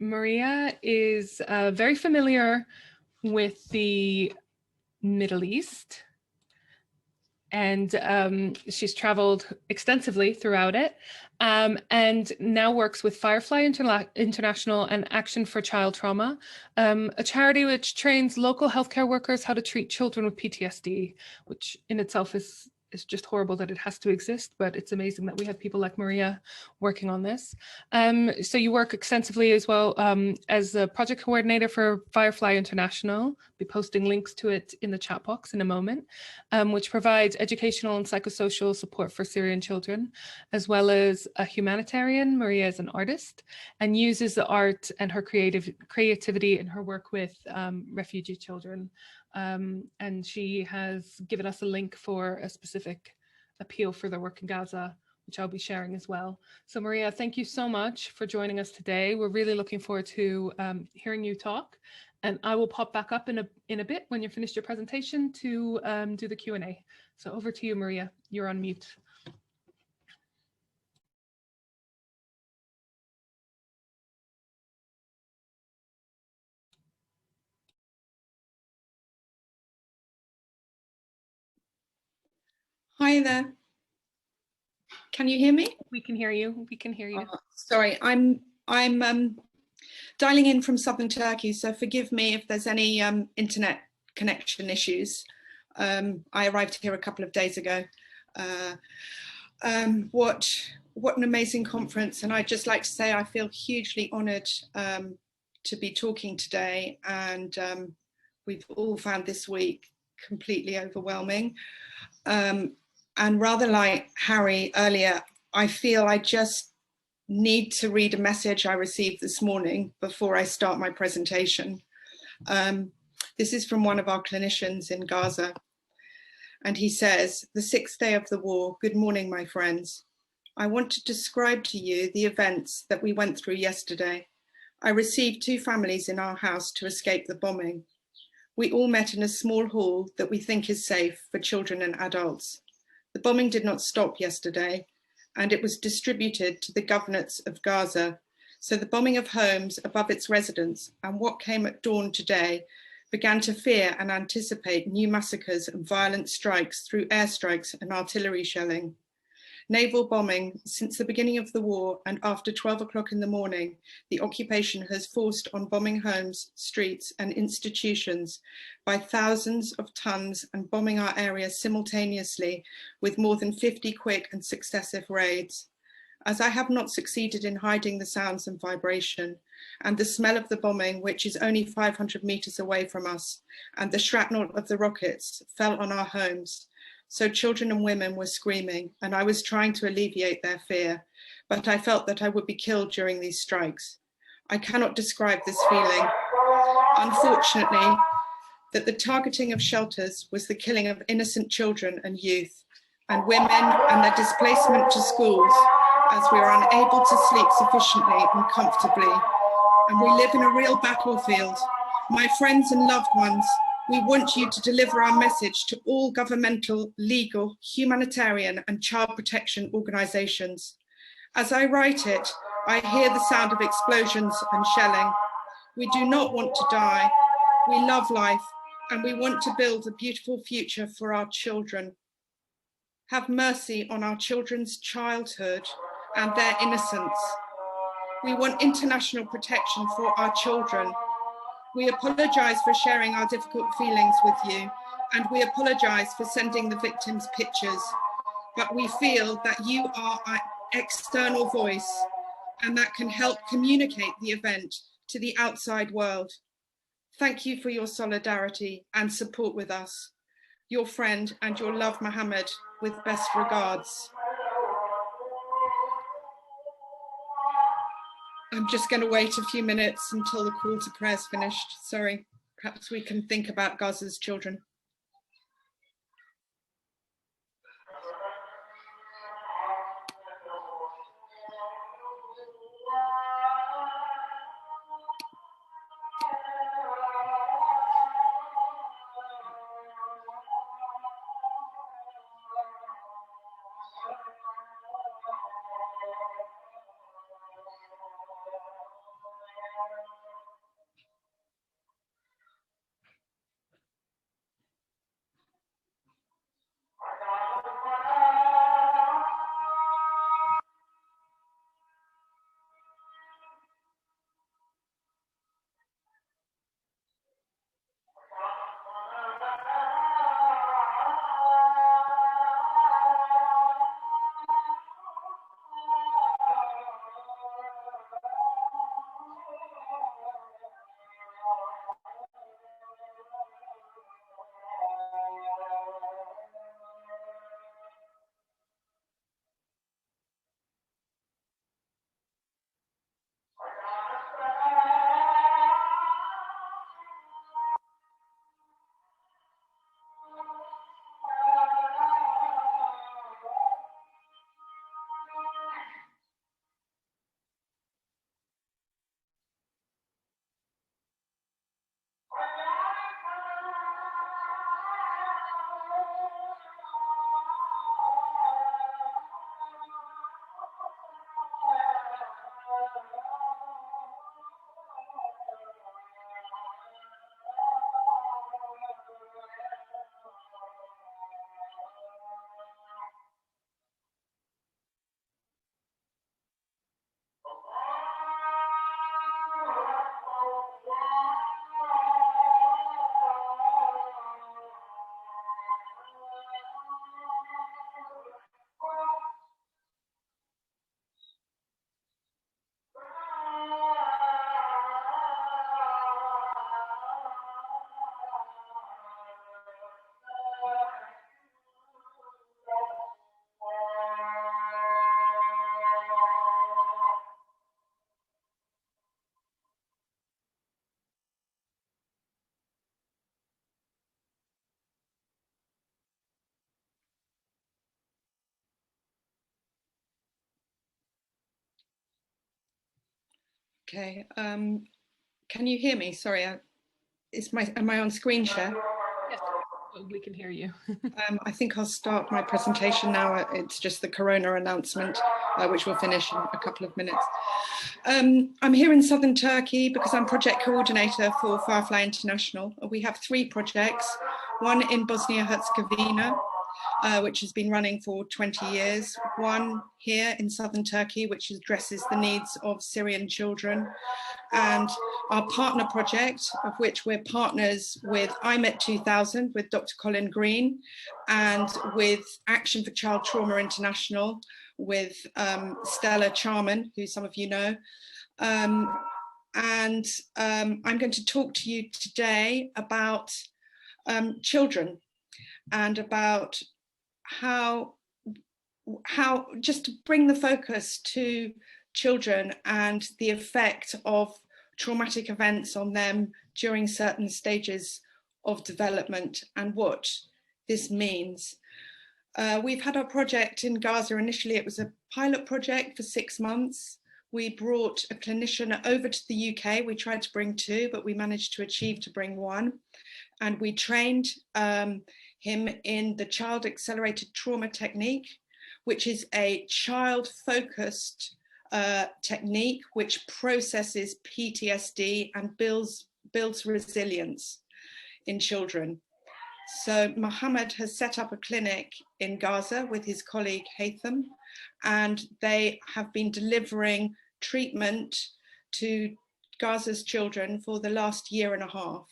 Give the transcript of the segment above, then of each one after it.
Maria is very familiar with the Middle East, and she's traveled extensively throughout it, and now works with Firefly International and Action for Child Trauma, a charity which trains local healthcare workers how to treat children with PTSD, which in itself is just horrible that it has to exist, but it's amazing that we have people like Maria working on this. So you work extensively as well as a project coordinator for Firefly International. I'll be posting links to it in the chat box in a moment, which provides educational and psychosocial support for Syrian children, as well as a humanitarian. Maria is an artist and uses the art and her creativity in her work with refugee children. And she has given us a link for a specific appeal for their work in Gaza, which I'll be sharing as well. So Maria, thank you so much for joining us today. We're really looking forward to hearing you talk, and I will pop back up in a bit when you're finished your presentation to do the Q&A. So over to you, Maria. You're on mute. Hi there. Can you hear me? We can hear you. We can hear you. Sorry, I'm dialing in from southern Turkey, so forgive me if there's any internet connection issues. I arrived here a couple of days ago. What an amazing conference, and I'd just like to say I feel hugely honoured to be talking today, and we've all found this week completely overwhelming. And rather like Harry earlier, I feel I just need to read a message I received this morning before I start my presentation. This is from one of our clinicians in Gaza. And he says, "The 6th day of the war, good morning, my friends. I want to describe to you the events that we went through yesterday. I received 2 families in our house to escape the bombing. We all met in a small hall that we think is safe for children and adults. The bombing did not stop yesterday, and it was distributed to the governorates of Gaza. So the bombing of homes above its residents and what came at dawn today began to fear and anticipate new massacres and violent strikes through airstrikes and artillery shelling. Naval bombing since the beginning of the war, and after 12 o'clock in the morning, the occupation has forced on bombing homes, streets and institutions by thousands of tons and bombing our area simultaneously with more than 50 quick and successive raids. As I have not succeeded in hiding the sounds and vibration and the smell of the bombing, which is only 500 meters away from us, and the shrapnel of the rockets fell on our homes. So children and women were screaming, and I was trying to alleviate their fear, but I felt that I would be killed during these strikes. I cannot describe this feeling. Unfortunately, that the targeting of shelters was the killing of innocent children and youth, and women, and their displacement to schools, as we are unable to sleep sufficiently and comfortably. And we live in a real battlefield. My friends and loved ones, we want you to deliver our message to all governmental, legal, humanitarian and child protection organisations. As I write it, I hear the sound of explosions and shelling. We do not want to die. We love life and we want to build a beautiful future for our children. Have mercy on our children's childhood and their innocence. We want international protection for our children. We apologise for sharing our difficult feelings with you, and we apologise for sending the victims' pictures, but we feel that you are our external voice and that can help communicate the event to the outside world. Thank you for your solidarity and support with us. Your friend and your love, Mohammed, with best regards." I'm just going to wait a few minutes until the call to prayer is finished. Sorry, perhaps we can think about Gaza's children. Okay, can you hear me? Sorry, am I on screen share? Yes, we can hear you. I think I'll start my presentation now. It's just the corona announcement, which will finish in a couple of minutes. I'm here in southern Turkey because I'm project coordinator for Firefly International. We have 3 projects, one in Bosnia-Herzegovina, which has been running for 20 years, one here in southern Turkey, which addresses the needs of Syrian children, and our partner project, of which we're partners with IMET 2000, with Dr. Colin Green, and with Action for Child Trauma International, with Stella Charman, who some of you know. I'm going to talk to you today about children and about how just to bring the focus to children and the effect of traumatic events on them during certain stages of development and what this means. We've had our project in Gaza. Initially, it was a pilot project for 6 months. We brought a clinician over to the UK. We tried to bring 2, but we managed to achieve to bring 1. And we trained him in the child accelerated trauma technique, which is a child-focused technique which processes PTSD and builds resilience in children. So Mohammed has set up a clinic in Gaza with his colleague Haytham, and they have been delivering treatment to Gaza's children for the last 1.5 years.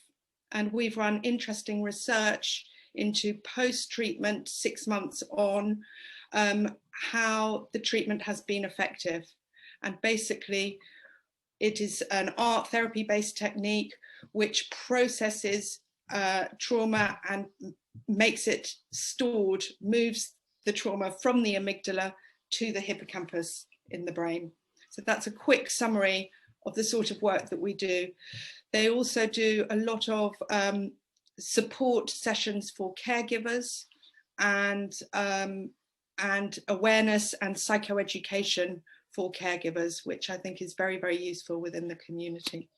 And we've run interesting research into post-treatment, 6 months on, how the treatment has been effective. And basically, it is an art therapy-based technique which processes trauma and makes it stored, moves the trauma from the amygdala to the hippocampus in the brain. So that's a quick summary of the sort of work that we do. They also do a lot of support sessions for caregivers and awareness and psychoeducation for caregivers, which I think is very, very useful within the community.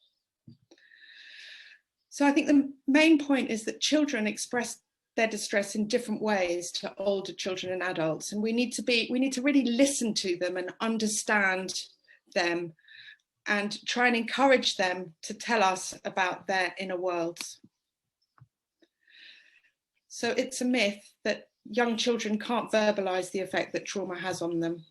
So I think the main point is that children express their distress in different ways to older children and adults, and we need to really listen to them and understand them. and try and encourage them to tell us about their inner worlds. So it's a myth that young children can't verbalize the effect that trauma has on them.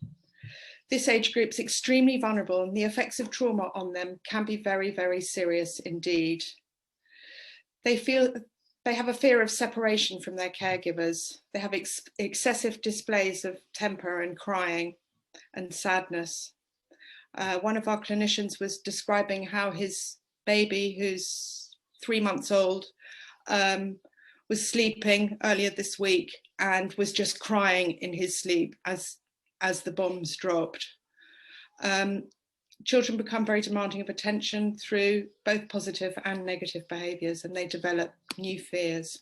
This age group is extremely vulnerable, and the effects of trauma on them can be very, very serious indeed. They have a fear of separation from their caregivers. They have excessive displays of temper and crying and sadness. One of our clinicians was describing how his baby, who's 3 months old, was sleeping earlier this week and was just crying in his sleep as the bombs dropped. Children become very demanding of attention through both positive and negative behaviours, and they develop new fears.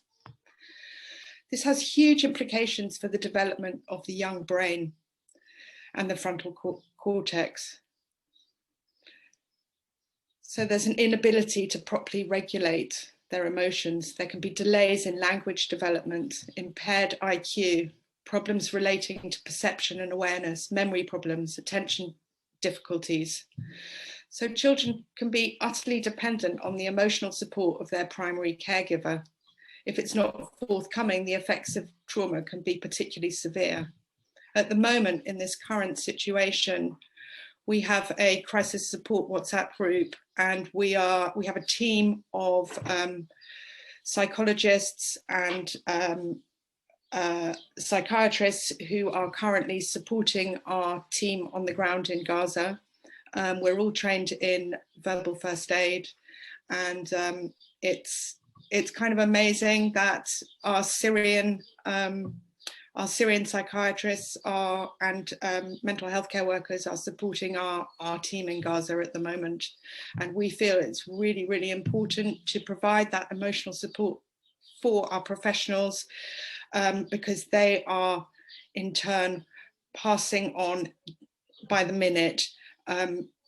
This has huge implications for the development of the young brain and the frontal cortex. So there's an inability to properly regulate their emotions. There can be delays in language development, impaired IQ, problems relating to perception and awareness, memory problems, attention difficulties. So children can be utterly dependent on the emotional support of their primary caregiver. If it's not forthcoming, the effects of trauma can be particularly severe. At the moment, in this current situation, we have a crisis support WhatsApp group, and we have a team of psychologists and psychiatrists who are currently supporting our team on the ground in Gaza. We're all trained in verbal first aid, and it's kind of amazing that our Syrian psychiatrists and mental health care workers are supporting our team in Gaza at the moment. And we feel it's really, really important to provide that emotional support for our professionals, because they are in turn passing on by the minute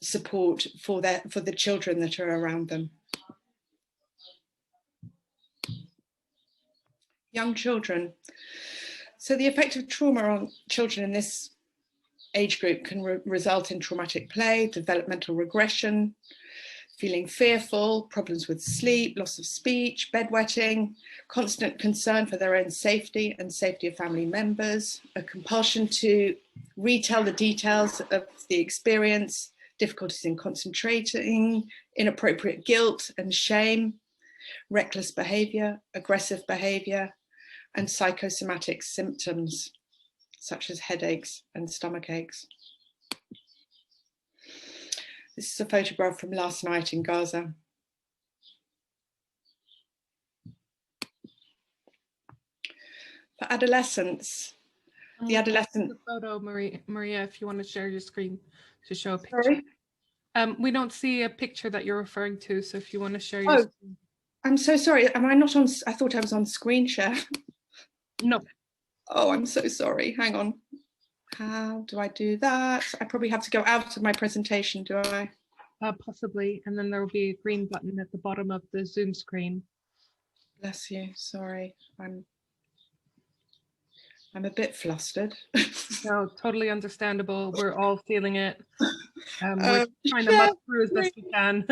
support for the children that are around them. Young children. So the effect of trauma on children in this age group can result in traumatic play, developmental regression, feeling fearful, problems with sleep, loss of speech, bedwetting, constant concern for their own safety and safety of family members, a compulsion to retell the details of the experience, difficulties in concentrating, inappropriate guilt and shame, reckless behavior, aggressive behavior, and psychosomatic symptoms such as headaches and stomach aches. This is a photograph from last night in Gaza. For adolescents, the adolescent... The photo, Maria, if you want to share your screen to show a picture. Sorry? We don't see a picture that you're referring to, so if you want to share your screen. I'm so sorry. Am I not on? I thought I was on screen share. No. Oh, I'm so sorry. Hang on. How do I do that? I probably have to go out of my presentation, do I? Possibly, and then there will be a green button at the bottom of the Zoom screen. Bless you. Sorry, I'm a bit flustered. No, totally understandable. We're all feeling it. We're trying to muck through as best we can.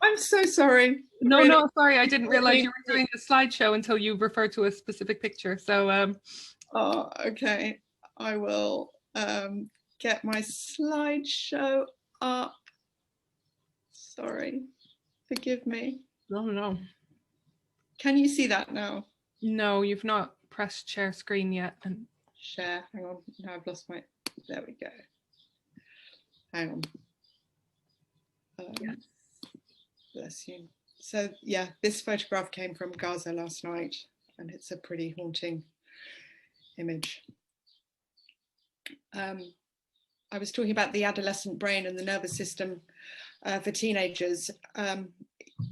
I'm so sorry. No, really? no, sorry. I didn't realize you were doing the slideshow until you referred to a specific picture. So, oh, okay. I will get my slideshow up. Sorry, forgive me. No. Can you see that now? No, you've not pressed share screen yet. And share, hang on, now I've lost my, there we go. Hang on. Yes. Bless you. So yeah, this photograph came from Gaza last night, and it's a pretty haunting image. I was talking about the adolescent brain and the nervous system for teenagers.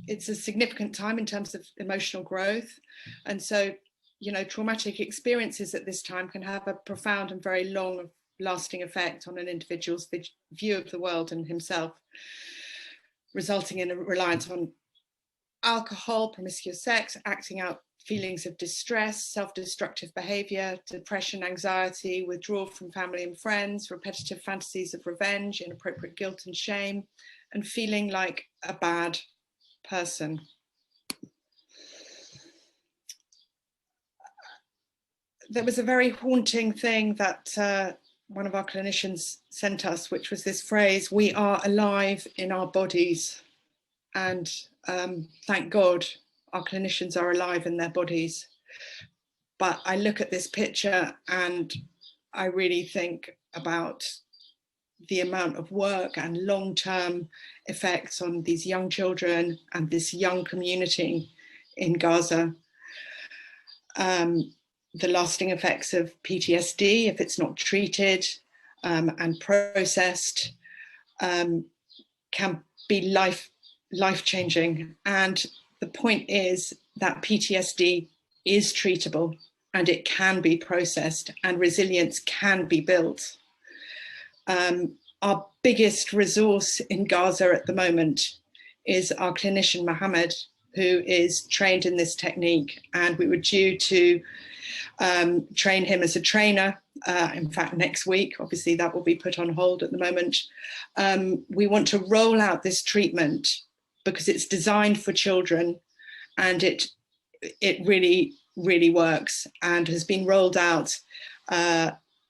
It's a significant time in terms of emotional growth. And so, you know, traumatic experiences at this time can have a profound and very long lasting effect on an individual's view of the world and himself, resulting in a reliance on alcohol, promiscuous sex, acting out feelings of distress, self-destructive behavior, depression, anxiety, withdrawal from family and friends, repetitive fantasies of revenge, inappropriate guilt and shame, and feeling like a bad person. There was a very haunting thing that one of our clinicians sent us, which was this phrase, "We are alive in our bodies." And thank God our clinicians are alive in their bodies. But I look at this picture and I really think about the amount of work and long-term effects on these young children and this young community in Gaza. The lasting effects of PTSD, if it's not treated and processed, can be life-changing. And the point is that PTSD is treatable and it can be processed and resilience can be built. Our biggest resource in Gaza at the moment is our clinician Mohammed, who is trained in this technique, and we were due to train him as a trainer. In fact, next week, obviously that will be put on hold at the moment. We want to roll out this treatment because it's designed for children, and it really, really works and has been rolled out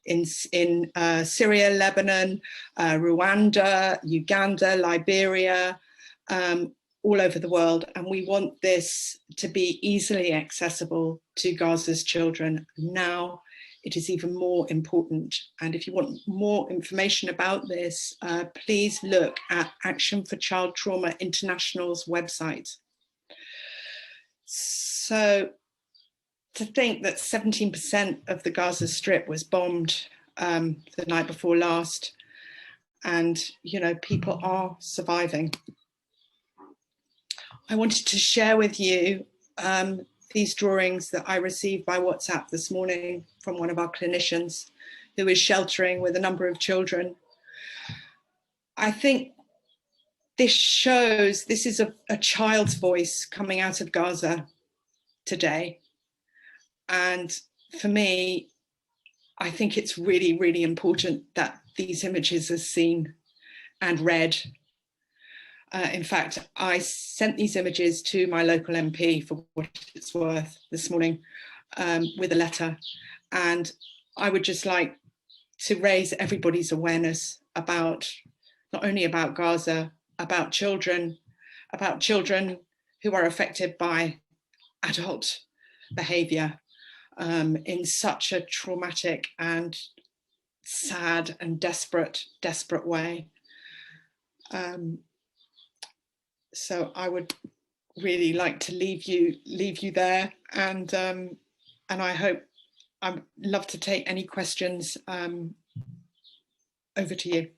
in Syria, Lebanon, Rwanda, Uganda, Liberia, all over the world. And we want this to be easily accessible to Gaza's children. Now it is even more important. And if you want more information about this, please look at Action for Child Trauma International's website. So to think that 17% of the Gaza Strip was bombed the night before last, and you know, people are surviving. I wanted to share with you these drawings that I received by WhatsApp this morning from one of our clinicians who is sheltering with a number of children. I think this shows, this is a child's voice coming out of Gaza today. And for me, I think it's really, really important that these images are seen and read. In fact, I sent these images to my local MP, for what it's worth, this morning with a letter. And I would just like to raise everybody's awareness about, not only about Gaza, about children who are affected by adult behavior in such a traumatic and sad and desperate way. So I would really like to leave you there, and I hope, I'd love to take any questions. Over to you.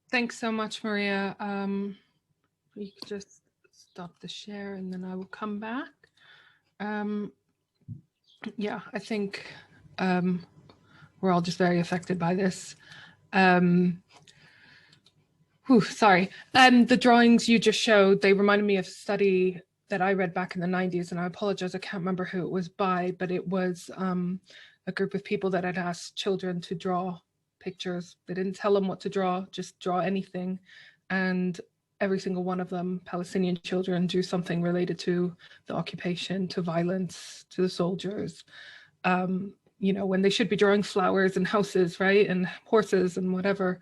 Thanks so much, Maria. You could just stop the share and then I will come back. Yeah, I think we're all just very affected by this. Sorry. The drawings you just showed, they reminded me of a study that I read back in the 90s, and I apologize, I can't remember who it was by, but it was a group of people that had asked children to draw pictures. They didn't tell them what to draw, just draw anything. And every single one of them, Palestinian children, drew something related to the occupation, to violence, to the soldiers. You know, when they should be drawing flowers and houses, right? And horses and whatever.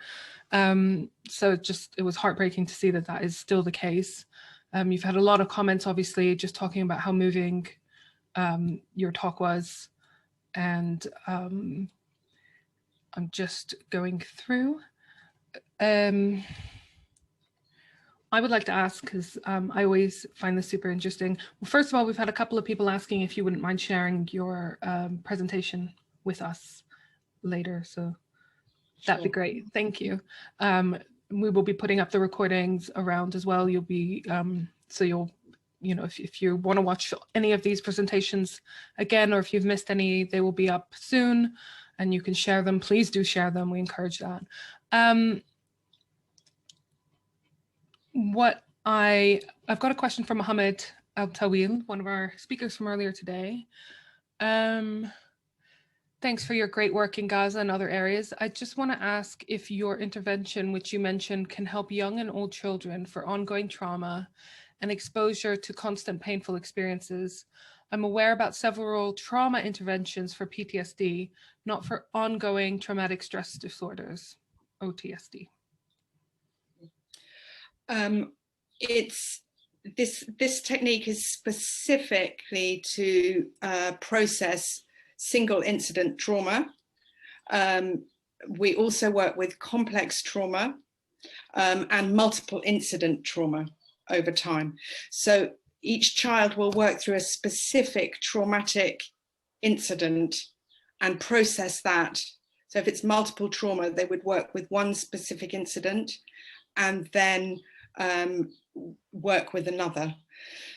So it was heartbreaking to see that that is still the case. You've had a lot of comments, obviously, just talking about how moving your talk was. And I'm just going through. I would like to ask, because I always find this super interesting. Well, first of all, we've had a couple of people asking if you wouldn't mind sharing your presentation with us later. So that'd be great. Thank you. We will be putting up the recordings around as well. You'll be, so you'll, you know, if you want to watch any of these presentations again, or if you've missed any, they will be up soon and you can share them. Please do share them. We encourage that. I've got a question from Mohammed Al Tawil, one of our speakers from earlier today. Thanks for your great work in Gaza and other areas. I just want to ask if your intervention, which you mentioned, can help young and old children for ongoing trauma and exposure to constant painful experiences. I'm aware about several trauma interventions for PTSD, not for ongoing traumatic stress disorders, OTSD. It's this technique is specifically to process single incident trauma. We also work with complex trauma and multiple incident trauma over time. So each child will work through a specific traumatic incident and process that. So if it's multiple trauma, they would work with one specific incident and then work with another.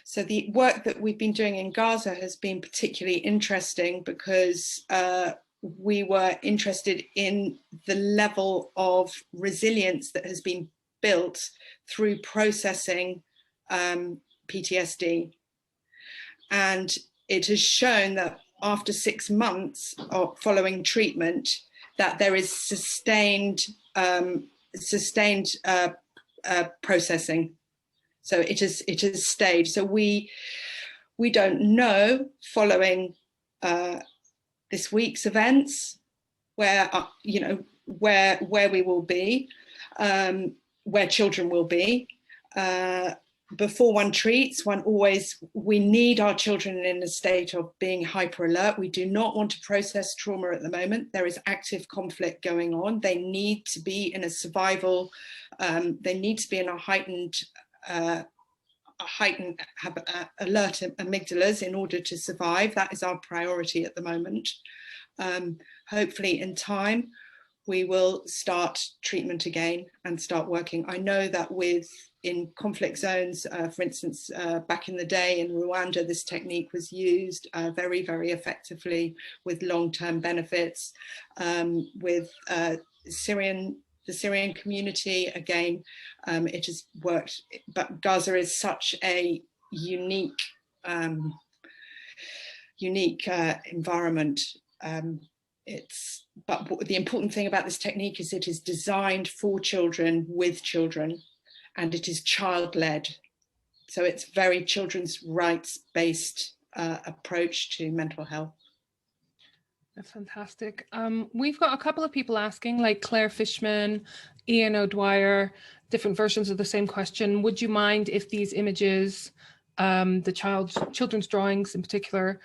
So the work that we've been doing in Gaza has been particularly interesting because we were interested in the level of resilience that has been built through processing PTSD. And it has shown that after 6 months of following treatment, that there is sustained processing. So it has stayed. So we don't know, following this week's events, where where we will be, where children will be. Before one treats, we need our children in a state of being hyper alert. We do not want to process trauma at the moment. There is active conflict going on. They need to be in a survival, they need to be in a heightened, have alert amygdalas in order to survive. That is our priority at the moment. Hopefully in time, we will start treatment again and start working. I know that in conflict zones, for instance, back in the day in Rwanda, this technique was used very, very effectively with long-term benefits. With the Syrian community, again, it has worked, but Gaza is such a unique environment. But the important thing about this technique is it is designed for children, with children, and it is child-led. So it's very children's rights-based approach to mental health. That's fantastic. We've got a couple of people asking, like Claire Fishman, Ian O'Dwyer, different versions of the same question. Would you mind if these images, the children's drawings in particular,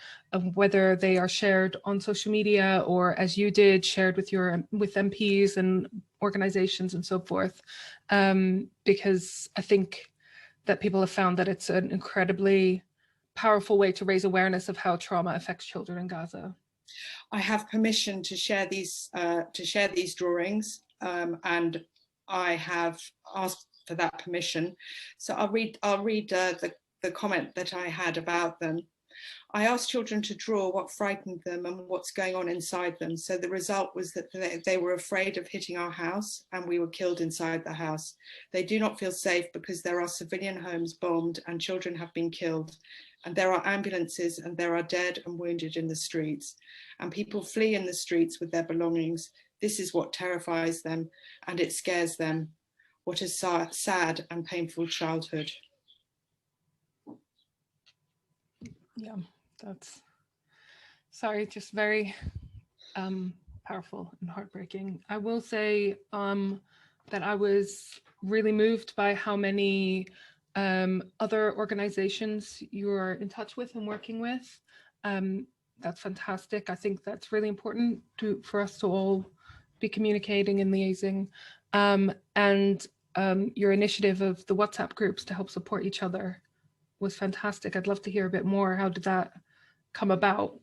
whether they are shared on social media or, as you did, shared with MPs and organizations and so forth? Because I think that people have found that it's an incredibly powerful way to raise awareness of how trauma affects children in Gaza. I have permission to share these drawings, and I have asked for that permission. So I'll read the comment that I had about them. I asked children to draw what frightened them and what's going on inside them. So the result was that they were afraid of hitting our house and we were killed inside the house. They do not feel safe because there are civilian homes bombed and children have been killed. And there are ambulances and there are dead and wounded in the streets. And people flee in the streets with their belongings. This is what terrifies them and it scares them. What a sad and painful childhood. Yeah, that's, sorry, just very powerful and heartbreaking. I will say that I was really moved by how many other organizations you are in touch with and working with. That's fantastic. I think that's really important for us to all be communicating and liaising. And your initiative of the WhatsApp groups to help support each other was fantastic. I'd love to hear a bit more. How did that come about?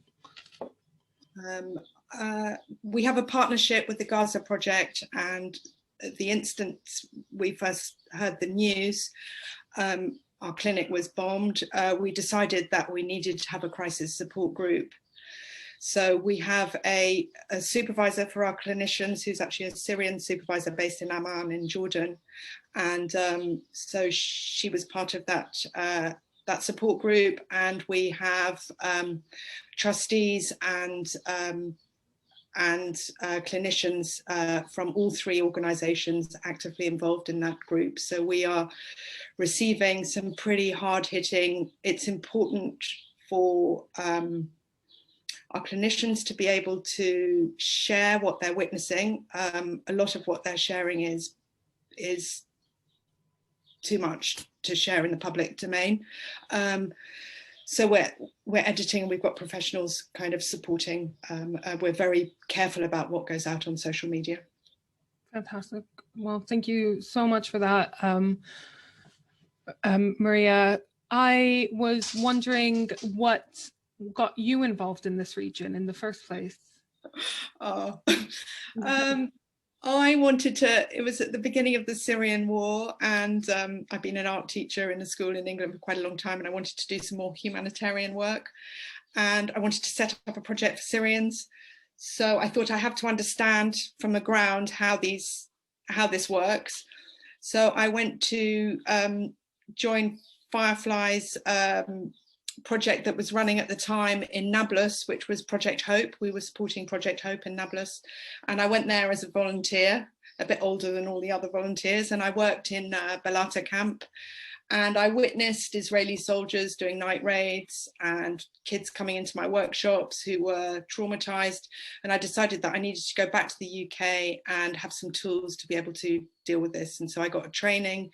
We have a partnership with the Gaza Project, and the instant we first heard the news, our clinic was bombed, we decided that we needed to have a crisis support group. So we have a supervisor for our clinicians who's actually a Syrian supervisor based in Amman in Jordan. And so she was part of that support group. And we have trustees and and clinicians from all three organisations actively involved in that group. So we are receiving some pretty hard-hitting. It's important for our clinicians to be able to share what they're witnessing. A lot of what they're sharing is too much to share in the public domain. So we're editing, we've got professionals kind of supporting. We're very careful about what goes out on social media. Fantastic. Well, thank you so much for that, Maria. I was wondering what got you involved in this region in the first place? Oh, I wanted to, it was at the beginning of the Syrian war, and I've been an art teacher in a school in England for quite a long time, and I wanted to do some more humanitarian work, and I wanted to set up a project for Syrians. So I thought I have to understand from the ground how this works. So I went to join Firefly's project that was running at the time in Nablus, which was Project Hope. We were supporting Project Hope in Nablus, and I went there as a volunteer, a bit older than all the other volunteers, and I worked in Balata camp, and I witnessed Israeli soldiers doing night raids and kids coming into my workshops who were traumatized, and I decided that I needed to go back to the UK and have some tools to be able to deal with this. And so I got a training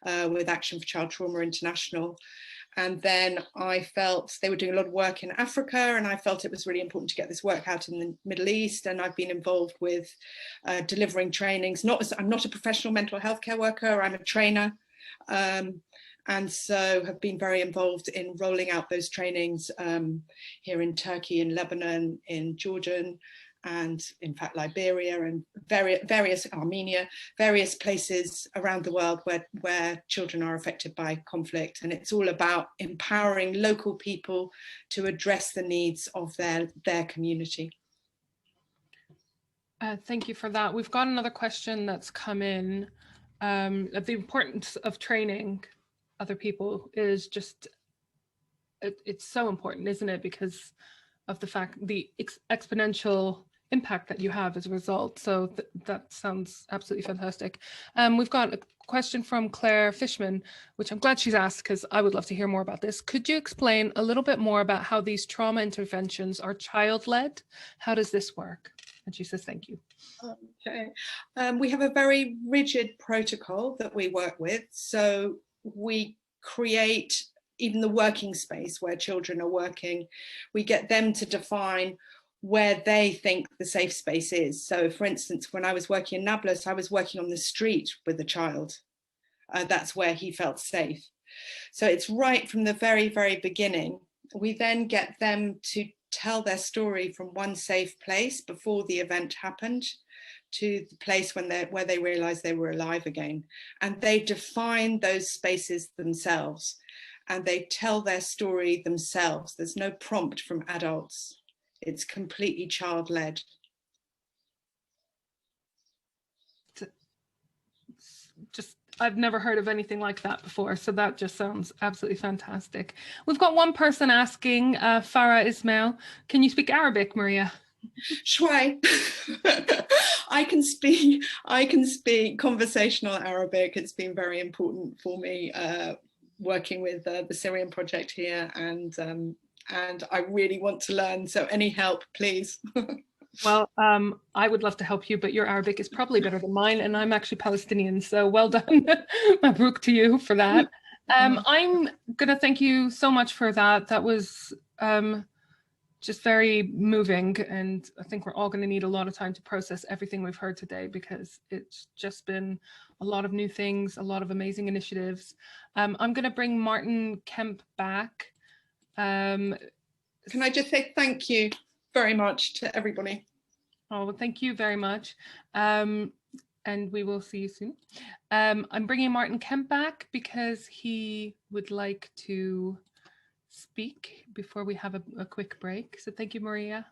with Action for Child Trauma International. And then I felt they were doing a lot of work in Africa, and I felt it was really important to get this work out in the Middle East. And I've been involved with delivering trainings. I'm not a professional mental health care worker, I'm a trainer. And so have been very involved in rolling out those trainings here in Turkey, in Lebanon, in Jordan, and in fact Liberia, and various Armenia, various places around the world where children are affected by conflict. And it's all about empowering local people to address the needs of their community. Thank you for that. We've got another question that's come in. The importance of training other people is just, it's so important, isn't it? Because of the fact, the exponential impact that you have as a result. So that sounds absolutely fantastic. We've got a question from Claire Fishman, which I'm glad she's asked because I would love to hear more about this. Could you explain a little bit more about how these trauma interventions are child-led? How does this work? And she says, thank you. Okay. We have a very rigid protocol that we work with. So we create even the working space where children are working. We get them to define where they think the safe space is. So for instance, when I was working in Nablus, I was working on the street with a child. That's where he felt safe. So it's right from the very, very beginning. We then get them to tell their story from one safe place before the event happened to the place where they realized they were alive again. And they define those spaces themselves, and they tell their story themselves. There's no prompt from adults. It's completely child-led. Just, I've never heard of anything like that before, so that just sounds absolutely fantastic. We've got one person asking, Farah Ismail, can you speak Arabic, Maria? Shway. I can speak conversational Arabic. It's been very important for me working with the Syrian project here, and I really want to learn. So any help, please. Well, I would love to help you, but your Arabic is probably better than mine, and I'm actually Palestinian, so well done, Mabruk to you for that. I'm going to thank you so much for that. That was just very moving, and I think we're all going to need a lot of time to process everything we've heard today, because it's just been a lot of new things, a lot of amazing initiatives. I'm going to bring Martin Kemp back. Can I just say thank you very much to everybody? Oh, well, thank you very much. And we will see you soon. I'm bringing Martin Kemp back because he would like to speak before we have a quick break. So thank you, Maria.